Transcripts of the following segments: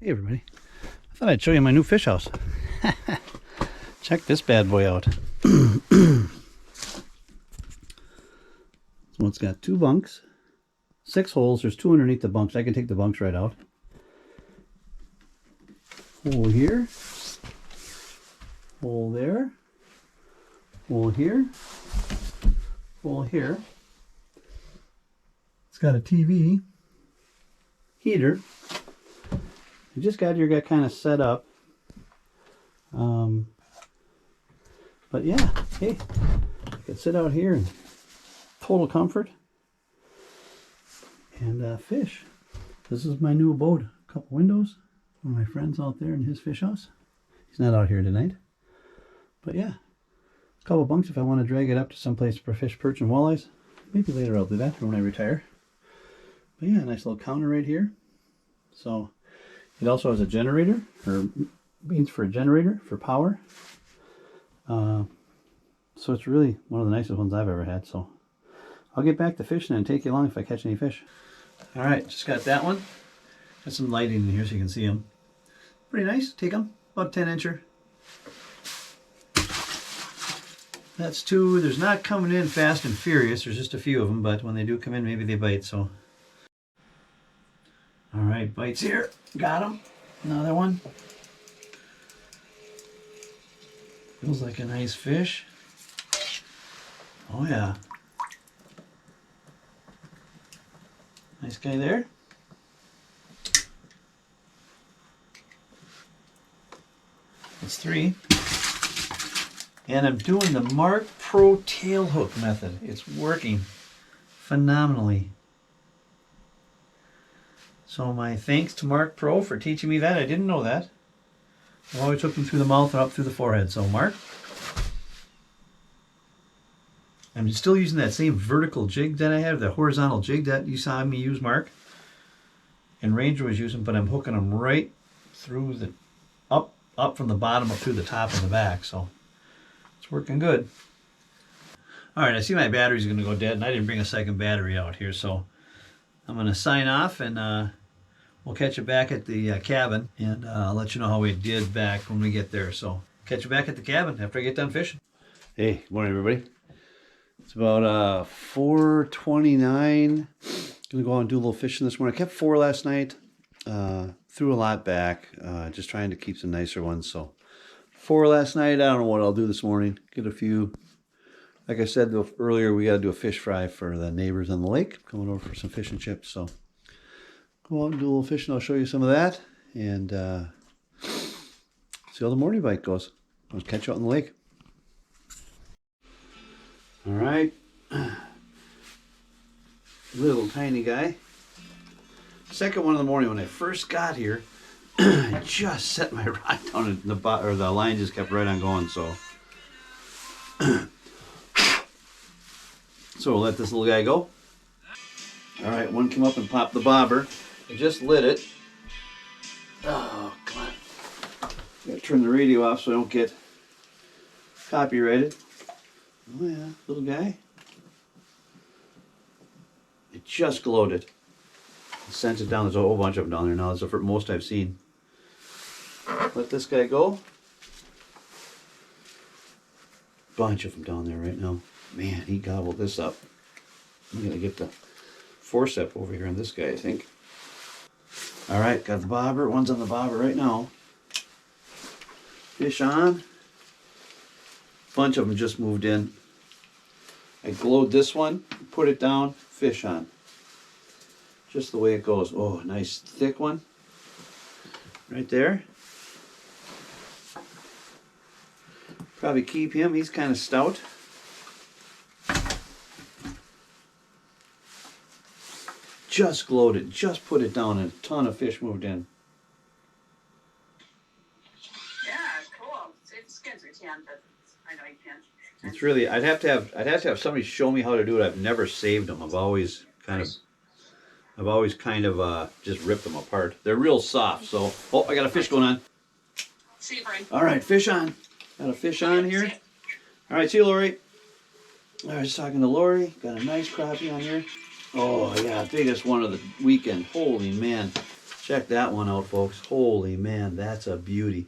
Hey everybody, I thought I'd show you my new fish house. Check this bad boy out. So it's got 2 bunks, 6 holes. There's 2 underneath the bunks. I can take the bunks right out. Hole here, hole there, hole here, hole here. It's got a TV, heater. I just got here, got kind of set up. But yeah, hey, I could sit out here in total comfort and fish. This is my new abode. A couple windows. One of my friends out there in his fish house. He's not out here tonight. But yeah, a couple bunks if I want to drag it up to someplace for fish, perch, and walleyes. Maybe later I'll do that when I retire. But yeah, nice little counter right here. So it also has a generator, or means for a generator for power. So it's really one of the nicest ones I've ever had. So I'll get back to fishing and take you along if I catch any fish. All right, just got that one. Got some lighting in here so you can see them. Pretty nice. Take them. About 10-incher. That's 2. There's not coming in fast and furious. There's just a few of them, but when they do come in, maybe they bite. So, all right, bites here. Got them. Another one. Feels like a nice fish. Oh yeah. Nice guy there. That's 3. And I'm doing the Mark Pro tail hook method. It's working phenomenally. So my thanks to Mark Pro for teaching me that. I didn't know that. I always took them through the mouth and up through the forehead. So Mark, I'm still using that same vertical jig that I have, the horizontal jig that you saw me use, Mark. And Ranger was using, but I'm hooking them right through the, up from the bottom up through the top and the back. So it's working good. All right, I see my battery's going to go dead, and I didn't bring a second battery out here. So I'm going to sign off, and we'll catch you back at the cabin, and I'll let you know how we did back when we get there. So catch you back at the cabin after I get done fishing. Hey, good morning, everybody. It's about 4:29. Gonna go out and do a little fishing this morning. I kept 4 last night. Threw a lot back. Just trying to keep some nicer ones. So 4 last night. I don't know what I'll do this morning. Get a few. Like I said earlier, we got to do a fish fry for the neighbors on the lake. Coming over for some fish and chips. So go out and do a little fishing. I'll show you some of that and see how the morning bite goes. I'll catch you out on the lake. All right, little tiny guy. Second one in the morning when I first got here. I just set my rod down and the line just kept right on going. So, we'll let this little guy go. All right, one came up and popped the bobber. I just lit it. Oh, come on! Gotta turn the radio off so I don't get copyrighted. Oh yeah, little guy. It just glowed it. Sent it down. There's a whole bunch of them down there now. That's the most I've seen. Let this guy go. Bunch of them down there right now. Man, he gobbled this up. I'm gonna get the forceps over here on this guy, I think. All right, got the bobber. One's on the bobber right now. Fish on. Bunch of them just moved in. I glowed this one, put it down, fish on. Just the way it goes. Oh, nice thick one. Right there. Probably keep him, he's kind of stout. Just glowed it, just put it down, and a ton of fish moved in. Yeah, cool. It's good to can, but I know you can't. It's really, I'd have to have somebody show me how to do it. I've never saved them. I've always kind of just ripped them apart. They're real soft. So, oh, I got a fish going on. See you, Brian. All right, fish on. Got a fish on here. All right, see you, Lori. I was talking to Lori. Got a nice crappie on here. Oh yeah, biggest one of the weekend. Holy man. Check that one out, folks. Holy man, that's a beauty.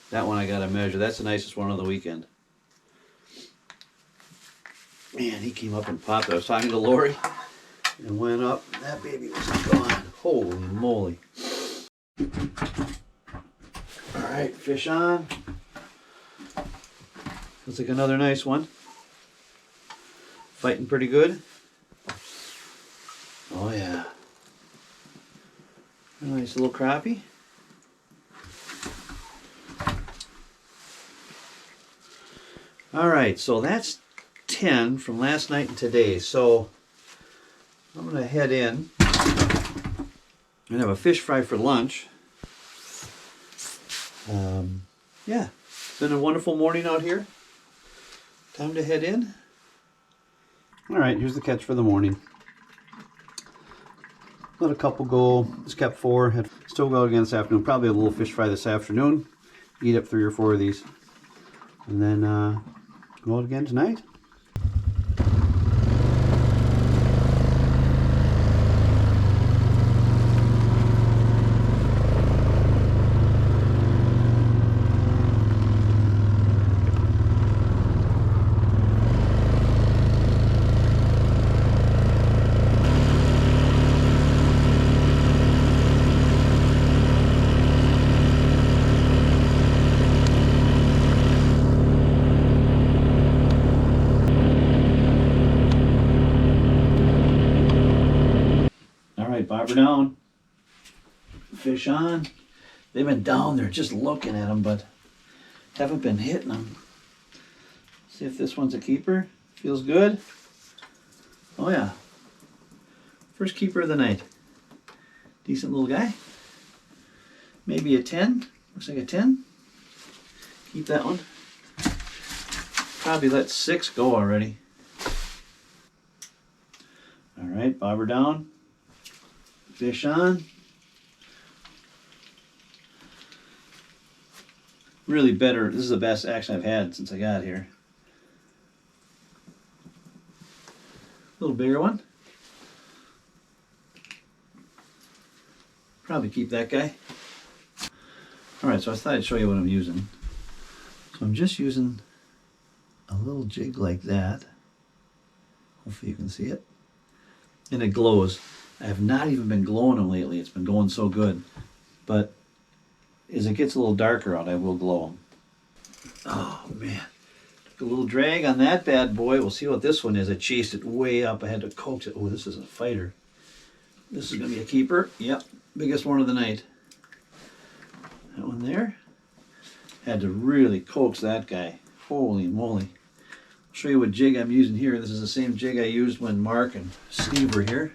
That one I gotta measure. That's the nicest one of the weekend. Man, he came up and popped. I was talking to Lori and went up. That baby was gone. Holy moly. All right, fish on. Looks like another nice one. Fighting pretty good. Oh yeah. A nice little crappie. All right, so that's 10 from last night and today. So I'm gonna head in and have a fish fry for lunch. Yeah, it's been a wonderful morning out here. Time to head in. All right, here's the catch for the morning. Let a couple go. Just kept 4. Had still go out again this afternoon. Probably a little fish fry this afternoon. Eat up 3 or 4 of these, and then go out again tonight. Bobber down, fish on. They've been down there just looking at them, but haven't been hitting them. See if this one's a keeper. Feels good. Oh yeah. First keeper of the night. Decent little guy. Maybe a 10. Looks like a 10. Keep that one. Probably let 6 go already. All right, bobber down. Fish on. Really better. This is the best action I've had since I got here. A little bigger one. Probably keep that guy. Alright, so I thought I'd show you what I'm using. So I'm just using a little jig like that. Hopefully you can see it. And it glows. I have not even been glowing them lately. It's been going so good. But as it gets a little darker out, I will glow them. Oh, man. Took a little drag on that bad boy. We'll see what this one is. I chased it way up. I had to coax it. Oh, this is a fighter. This is going to be a keeper. Yep. Biggest one of the night. That one there. Had to really coax that guy. Holy moly. I'll show you what jig I'm using here. This is the same jig I used when Mark and Steve were here.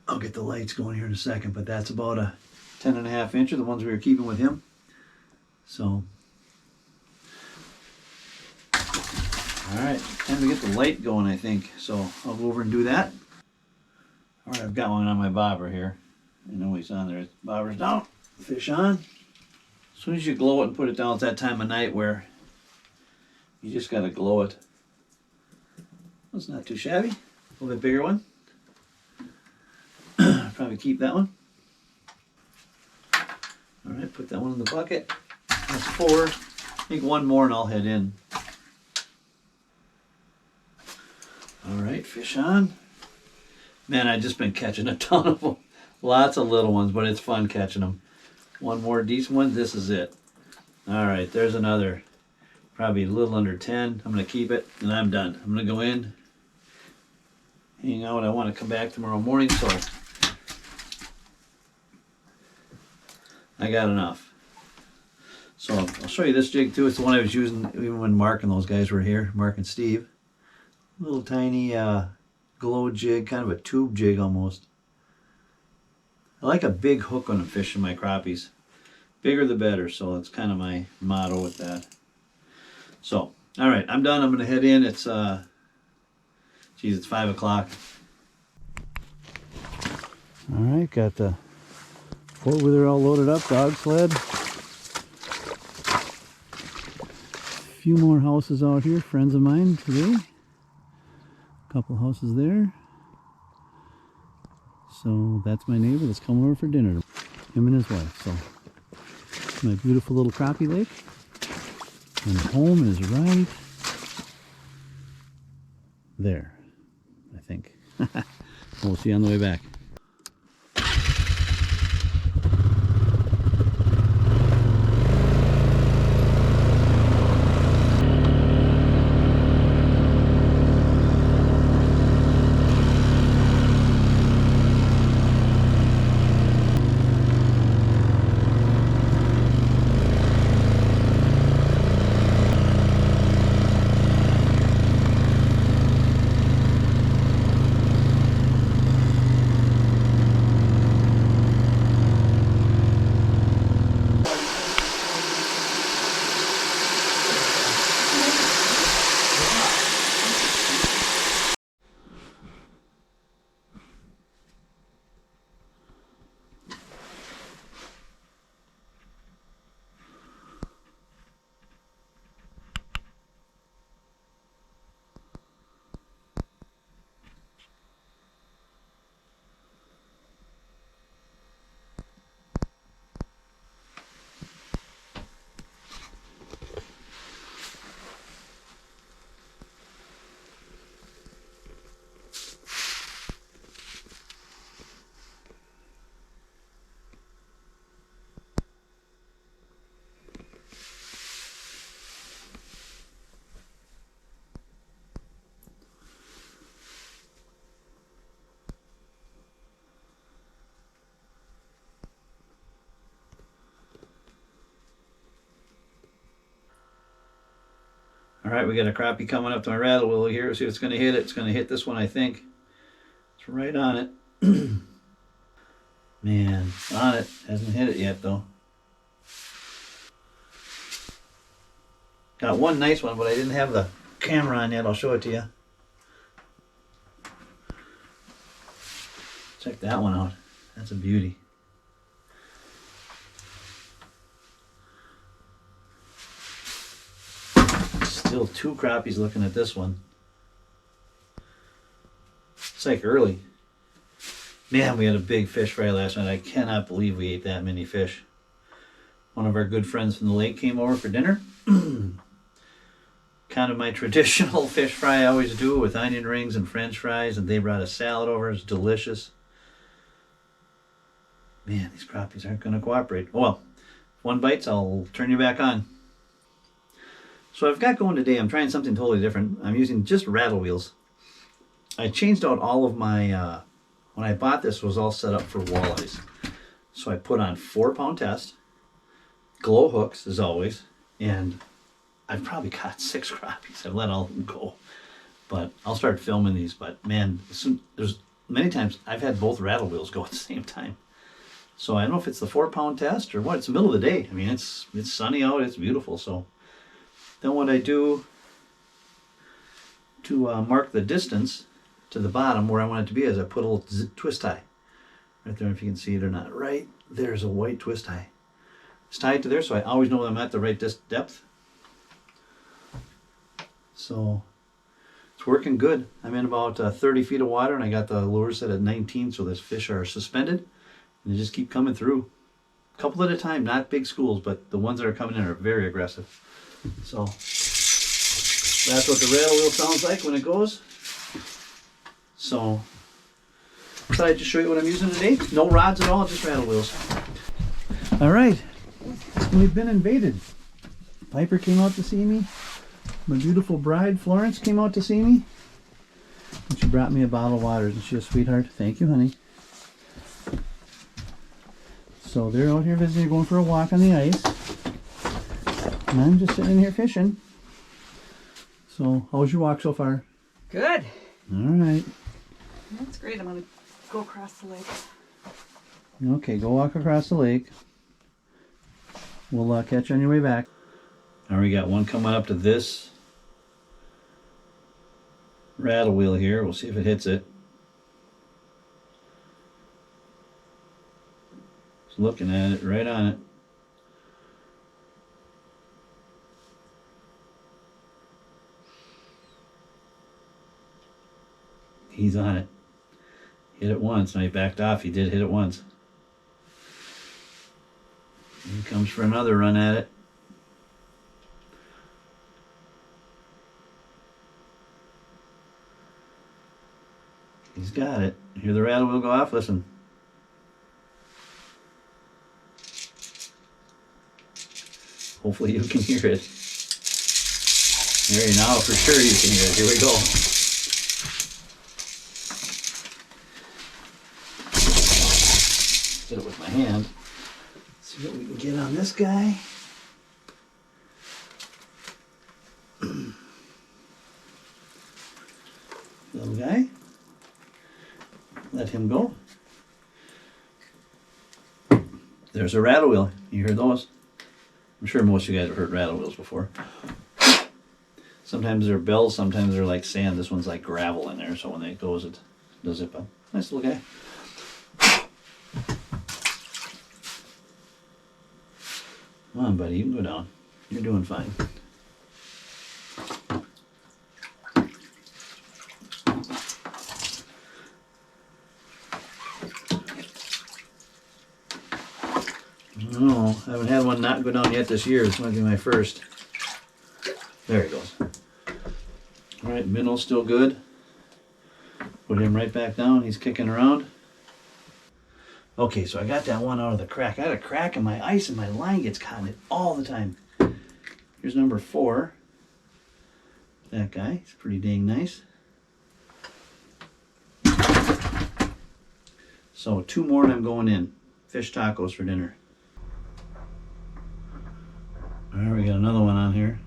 I'll get the lights going here in a second, but that's about a 10.5 incher, the ones we were keeping with him. So, all right, time to get the light going, I think. So I'll go over and do that. All right, I've got one on my bobber here. I know he's on there. Bobber's down, fish on. As soon as you glow it and put it down, it's that time of night where you just gotta glow it. That's not too shabby. A little bit bigger one. Probably keep that one. All right, put that one in the bucket. That's 4. I think 1 more and I'll head in. All right, fish on. Man, I've just been catching a ton of them. Lots of little ones, but it's fun catching them. 1 more decent one. This is it. All right, there's another. Probably a little under 10. I'm going to keep it, and I'm done. I'm going to go in, hang out. I want to come back tomorrow morning, so I got enough. So I'll show you this jig too. It's the one I was using even when Mark and those guys were here, Mark and Steve. Little tiny glow jig, kind of a tube jig almost. I like a big hook when I'm fishing my crappies. Bigger the better, so that's kind of my motto with that. So, all right, I'm done. I'm going to head in. It's, it's 5 o'clock. All right, got the 4-wheeler all loaded up, dog sled. A few more houses out here, friends of mine today. A couple houses there. So that's my neighbor that's coming over for dinner. Him and his wife. So my beautiful little crappie lake. And home is right there, I think. We'll see you on the way back. All right, we got a crappie coming up to my rattle wheel here. See if it's going to hit it. It's going to hit this one, I think. It's right on it. Man, on it. Hasn't hit it yet, though. Got one nice one, but I didn't have the camera on yet. I'll show it to you. Check that one out. That's a beauty. Still two crappies looking at this one. It's like early. Man, we had a big fish fry last night. I cannot believe we ate that many fish. One of our good friends from the lake came over for dinner. Kind of my traditional fish fry I always do with onion rings and french fries, and they brought a salad over. It's delicious. Man, these crappies aren't going to cooperate. Oh well, if one bites, I'll turn you back on. So I've got going today, I'm trying something totally different. I'm using just rattle wheels. I changed out all of my, when I bought this, was all set up for walleyes. So I put on 4-pound test, glow hooks as always, and I've probably got 6 crappies. I've let all of them go. But I'll start filming these, but man, there's many times I've had both rattle wheels go at the same time. So I don't know if it's the 4-pound test or what. It's the middle of the day. I mean, it's sunny out, it's beautiful, so. Then what I do to mark the distance to the bottom where I want it to be is I put a little twist tie. Right there, if you can see it or not. Right there's a white twist tie. It's tied to there, so I always know I'm at the right depth. So it's working good. I'm in about 30 feet of water, and I got the lure set at 19, so these fish are suspended, and they just keep coming through. A couple at a time, not big schools, but the ones that are coming in are very aggressive. So that's what the rattle wheel sounds like when it goes. So I thought I'd just show you what I'm using today. No rods at all, just rattle wheels. All right, we've been invaded. Piper came out to see me. My beautiful bride, Florence, came out to see me. And she brought me a bottle of water. Isn't she a sweetheart? Thank you, honey. So they're out here visiting, going for a walk on the ice. And I'm just sitting in here fishing. So, how was your walk so far? Good. All right. That's great. I'm going to go across the lake. Okay, go walk across the lake. We'll catch you on your way back. Now we got one coming up to this rattle wheel here. We'll see if it hits it. Just looking at it, right on it. He's on it. Hit it once. Now he backed off. He did hit it once. He comes for another run at it. He's got it. Hear the rattle wheel go off? Listen. Hopefully you can hear it. There, now for sure you can hear it. Here we go. Did it with my hand. Let's see what we can get on this guy. Little guy. Let him go. There's a rattle wheel. You heard those? I'm sure most of you guys have heard rattle wheels before. Sometimes they're bells, sometimes they're like sand. This one's like gravel in there, so when it goes, it does zip up. Nice little guy. Come on, buddy, you can go down. You're doing fine. No, I haven't had one not go down yet this year. This might be my first. There he goes. All right, minnow's still good. Put him right back down. He's kicking around. Okay, so I got that one out of the crack. I had a crack in my ice and my line gets caught in it all the time. Here's number 4. That guy. He's pretty dang nice. So 2 more and I'm going in. Fish tacos for dinner. All right, we got another one on here.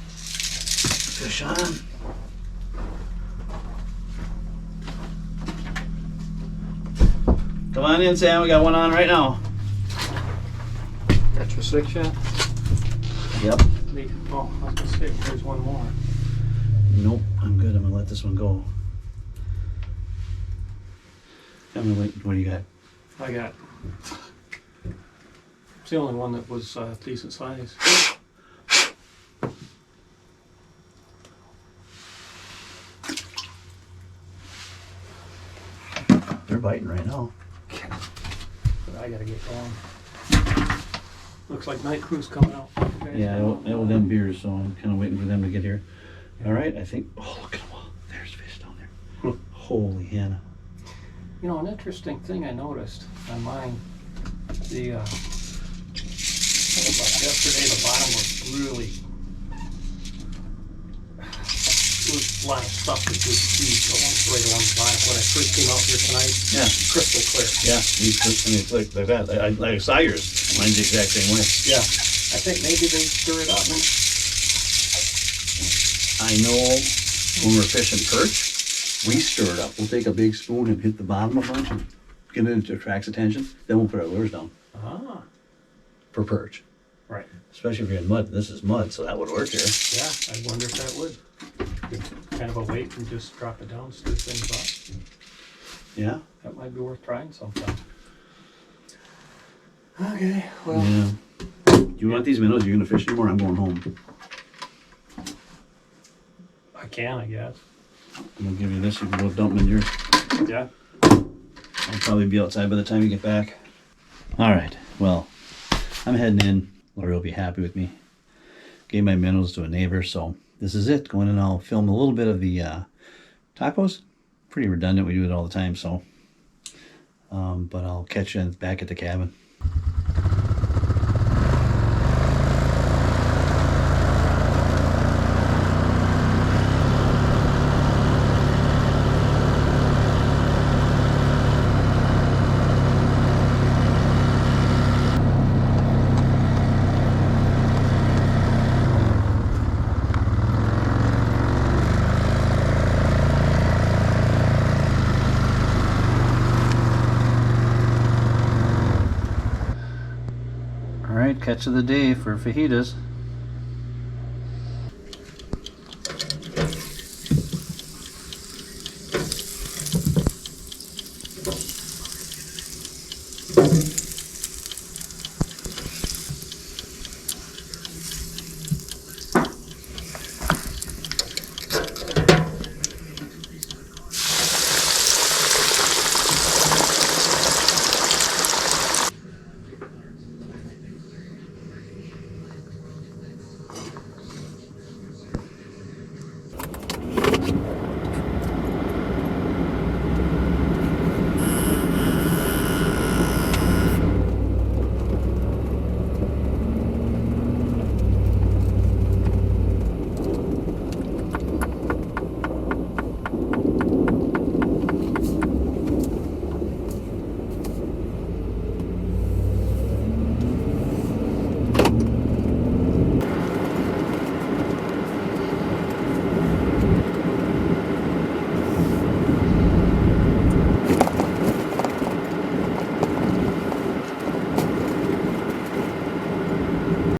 Fish on. Come on in, Sam. We got one on right now. Got your 6 yet? Yep. Oh, I was gonna say, there's one more. Nope, I'm good. I'm gonna let this one go. Tell me what do you got? I got. It's the only one that was decent size. They're biting right now. But I gotta get going. Looks like night crew's coming out. Yeah, I owe them beers, so I'm kind of waiting for them to get here. All right, I think. Oh, look at them all. There's fish down there. Holy Hannah. You know, an interesting thing I noticed on mine, the yesterday the bottom was really, there was a lot of stuff that was huge right along the bottom. When I first came out here tonight, Yeah. crystal clear. Yeah, it's like that. I saw yours. Mine's the exact same way. Yeah, I think maybe they stir it up. I know when we're fishing perch, we stir it up. We'll take a big spoon and hit the bottom a bunch and get it into attracts attention. Then we'll put our lures down Ah, for perch. right. Especially if you're in mud. This is mud, so that would work here. Yeah, I wonder if that would. Kind of a weight and just drop it down, stir things up. Yeah? That might be worth trying sometime. Okay, well. Yeah. Do you want these minnows? You're going to fish anymore? I'm going home. I can, I guess. I'm going to give you this. You can go dump them in yours. Yeah. I'll probably be outside by the time you get back. All right. Well, I'm heading in. Lori will be happy with me. Gave my minnows to a neighbor, so this is it. Go in and I'll film a little bit of the tacos. Pretty redundant. We do it all the time, so. But I'll catch you back at the cabin. Catch of the day for fajitas.